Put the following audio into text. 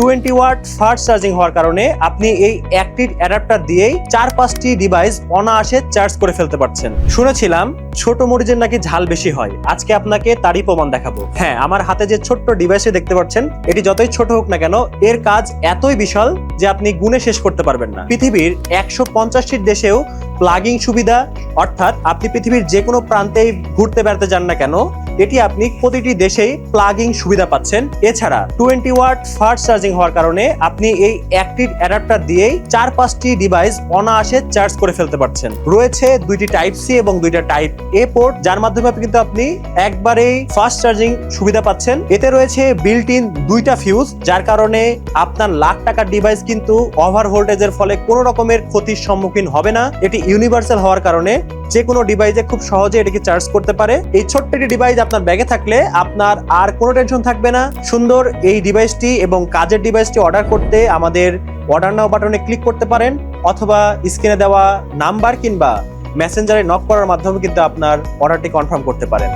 20 watt fast charging হওয়ার কারণে আপনি এই একটি অ্যাডাপ্টার দিয়েই 4-5টি ডিভাইস অনায়াসে চার্জ করে ফেলতে পারছেন। শুনেছিলাম ছোট মরিচের নাকি ঝাল বেশি হয়, আজকে আপনাকে তারই প্রমাণ দেখাবো। হ্যাঁ, আমার হাতে যে ছোট্ট ডিভাইসে দেখতে পাচ্ছেন, এটি যতই ছোট হোক না কেন এর কাজ এতই বিশাল যে আপনি গুণে শেষ করতে পারবেন না। পৃথিবীর 150টি দেশেও প্লাগিং সুবিধা, অর্থাৎ আপনি পৃথিবীর যে কোনো প্রান্তেই ঘুরতে বেড়াতে যান না কেন এটি আপনি প্রতিটি দেশেই প্লাগিং সুবিধা পাচ্ছেন। এছাড়া 20 ওয়াট ফাস্ট চার্জিং হওয়ার কারণে আপনি এই একটি অ্যাডাপ্টার দিয়েই 4-5টি ডিভাইস অনায়াসে চার্জ করে ফেলতে পারছেন। রয়েছে 2টি টাইপ সি এবং 2টা টাইপ এ পোর্ট, যার মাধ্যমে কিন্তু আপনি একবারেই ফাস্ট চার্জিং সুবিধা পাচ্ছেন। এতে রয়েছে বিল্ট ইন 2টা ফিউজ, যার কারণে আপনার লাখ টাকার ডিভাইস কিন্তু ওভার ভোল্টেজের ফলে কোনো রকমের ক্ষতির সম্মুখীন হবে না। এটি ইউনিভার্সাল হওয়ার কারণে যে কোনো ডিভাইসে খুব সহজে এটিকে চার্জ করতে পারে। এই ছোট্ট একটি ডিভাইস আপনার ব্যাগে থাকলে আপনার আর কোনো টেনশন থাকবে না। সুন্দর এই ডিভাইসটি এবং কাজের ডিভাইসটি অর্ডার করতে আমাদের অর্ডার নাও বাটনে ক্লিক করতে পারেন, অথবা স্ক্রিনে দেওয়া নাম্বার কিংবা মেসেঞ্জারে নক করার মাধ্যমে কিন্তু আপনার অর্ডারটি কনফার্ম করতে পারেন।